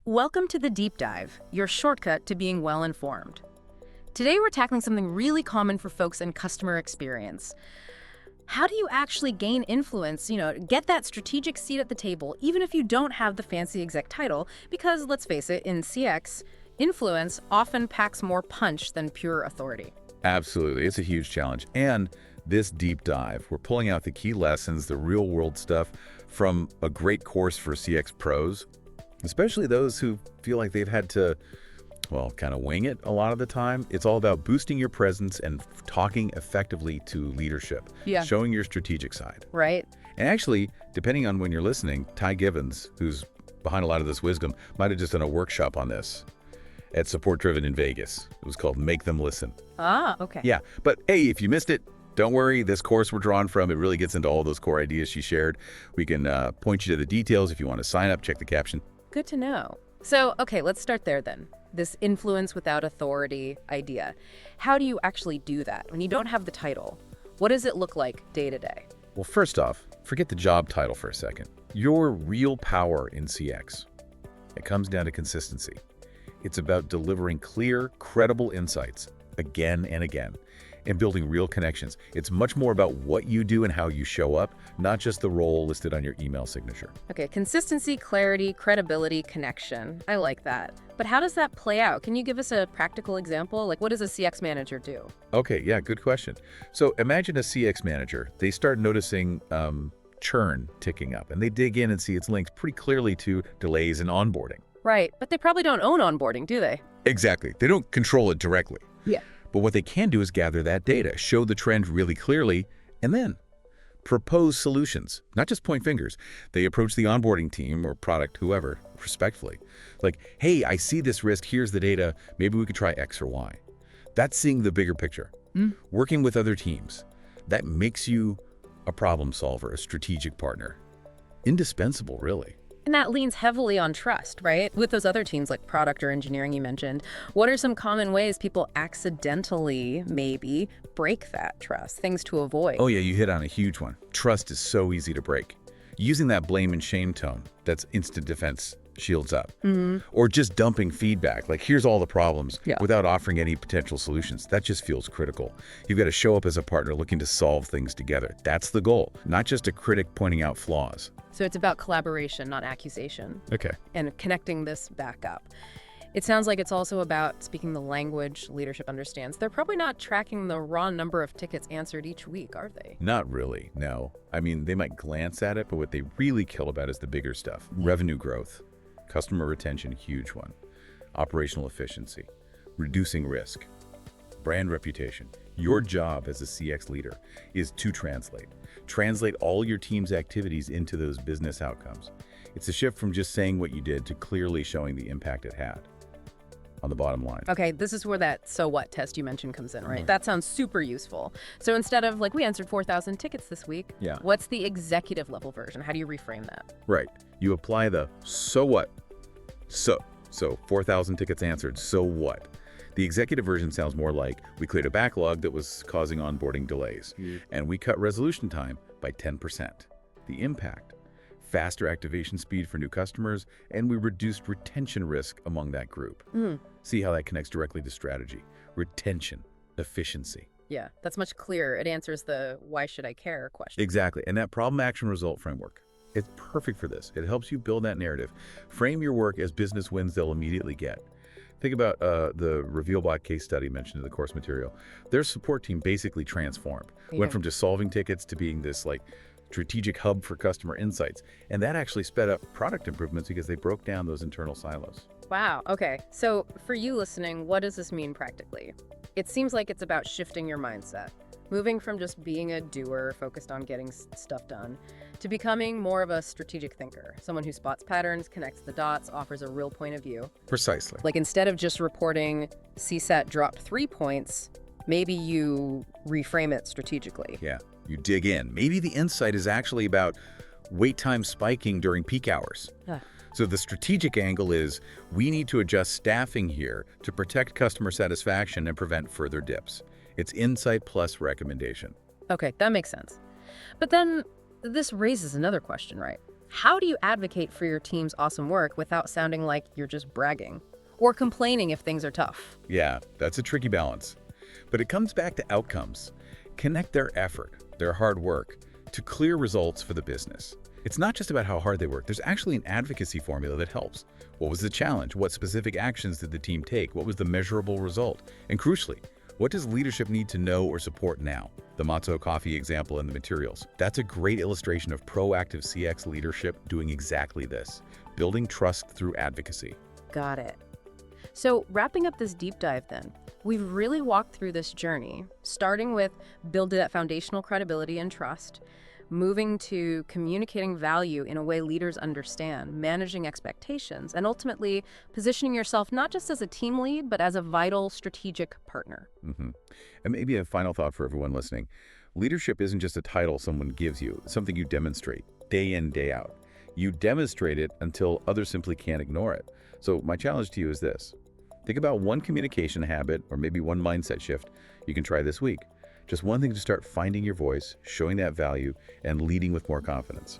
Welcome to the Deep Dive, your shortcut to being well-informed. Today we're tackling something really common for folks in customer experience. How do you actually gain influence, get that strategic seat at the table, even if you don't have the fancy exec title? Because let's face it, in CX, influence often packs more punch than pure authority. Absolutely. It's a huge challenge. And this deep dive, we're pulling out the key lessons, the real-world stuff from a great course for CX pros, especially those who feel like they've had to, kind of wing it a lot of the time. It's all about boosting your presence and talking effectively to leadership, showing your strategic side. Right. And actually, depending on when you're listening, Ty Givens, who's behind a lot of this wisdom, might have just done a workshop on this at Support Driven in Vegas. It was called Make Them Listen. Ah, okay. Yeah, but hey, if you missed it, don't worry. This course we're drawing from, it really gets into all those core ideas she shared. We can point you to the details. If you want to sign up, check the caption. Good to know. So, okay, let's start there then. This influence without authority idea. How do you actually do that when you don't have the title? What does it look like day to day? Well, first off, forget the job title for a second. Your real power in CX, it comes down to consistency. It's about delivering clear, credible insights again and again and building real connections. It's much more about what you do and how you show up, not just the role listed on your email signature. Okay, consistency, clarity, credibility, connection. I like that. But how does that play out? Can you give us a practical example? Like, what does a CX manager do? Okay, yeah, good question. So imagine a CX manager. They start noticing churn ticking up, and they dig in and see it's linked pretty clearly to delays in onboarding. Right, but they probably don't own onboarding, do they? Exactly. They don't control it directly. Yeah. But what they can do is gather that data, show the trend really clearly, and then propose solutions, not just point fingers. They approach the onboarding team or product, whoever, respectfully. Like, hey, I see this risk, here's the data, maybe we could try X or Y. That's seeing the bigger picture. Working with other teams. That makes you a problem solver, a strategic partner. Indispensable, really. And that leans heavily on trust, right? With those other teams like product or engineering you mentioned, what are some common ways people accidentally, maybe, break that trust? Things to avoid? Oh yeah, you hit on a huge one. Trust is so easy to break. Using that blame and shame tone, that's instant defense shields up. Or just dumping feedback, like here's all the problems, without offering any potential solutions. That just feels critical. You've got to show up as a partner looking to solve things together. That's the goal, not just a critic pointing out flaws. So it's about collaboration, not accusation. Okay. And connecting this back up. It sounds like it's also about speaking the language leadership understands. They're probably not tracking the raw number of tickets answered each week, are they? Not really, no. I mean, they might glance at it, but what they really kill about is the bigger stuff. Revenue growth, customer retention, huge one. Operational efficiency, reducing risk, brand reputation. Your job as a CX leader is to translate all your team's activities into those business outcomes. It's a shift from just saying what you did to clearly showing the impact it had on the bottom line. Okay, this is where that so what test you mentioned comes in, right? That sounds super useful. So instead of like we answered 4,000 tickets this week, what's the executive level version? How do you reframe that? Right. You apply the so what? So 4,000 tickets answered, so what? The executive version sounds more like we cleared a backlog that was causing onboarding delays, and we cut resolution time by 10%. The impact, faster activation speed for new customers, and we reduced retention risk among that group. See how that connects directly to strategy. Retention, efficiency. Yeah, that's much clearer. It answers the why should I care question. Exactly, and that problem action result framework. It's perfect for this. It helps you build that narrative. Frame your work as business wins they'll immediately get. Think about the RevealBot case study mentioned in the course material. Their support team basically transformed. Went from just solving tickets to being this strategic hub for customer insights. And that actually sped up product improvements because they broke down those internal silos. Wow. Okay. So for you listening, what does this mean practically? It seems like it's about shifting your mindset, moving from just being a doer focused on getting stuff done to becoming more of a strategic thinker, someone who spots patterns, connects the dots, offers a real point of view. Precisely. Like instead of just reporting CSAT dropped 3 points, maybe you reframe it strategically. Yeah, you dig in. Maybe the insight is actually about wait time spiking during peak hours. So the strategic angle is we need to adjust staffing here to protect customer satisfaction and prevent further dips. It's insight plus recommendation. Okay, that makes sense. But then this raises another question, right? How do you advocate for your team's awesome work without sounding like you're just bragging? Or complaining if things are tough? Yeah, that's a tricky balance. But it comes back to outcomes. Connect their effort, their hard work, to clear results for the business. It's not just about how hard they work. There's actually an advocacy formula that helps. What was the challenge? What specific actions did the team take? What was the measurable result? And crucially, what does leadership need to know or support now? The Matzo Coffee example in the materials. That's a great illustration of proactive CX leadership doing exactly this, building trust through advocacy. Got it. So wrapping up this deep dive then, we've really walked through this journey, starting with building that foundational credibility and trust, moving to communicating value in a way leaders understand, managing expectations, and ultimately positioning yourself not just as a team lead, but as a vital strategic partner. And maybe a final thought for everyone listening. Leadership isn't just a title someone gives you, it's something you demonstrate day in, day out. You demonstrate it until others simply can't ignore it. So my challenge to you is this. Think about one communication habit or maybe one mindset shift you can try this week. Just one thing to start finding your voice, showing that value, and leading with more confidence.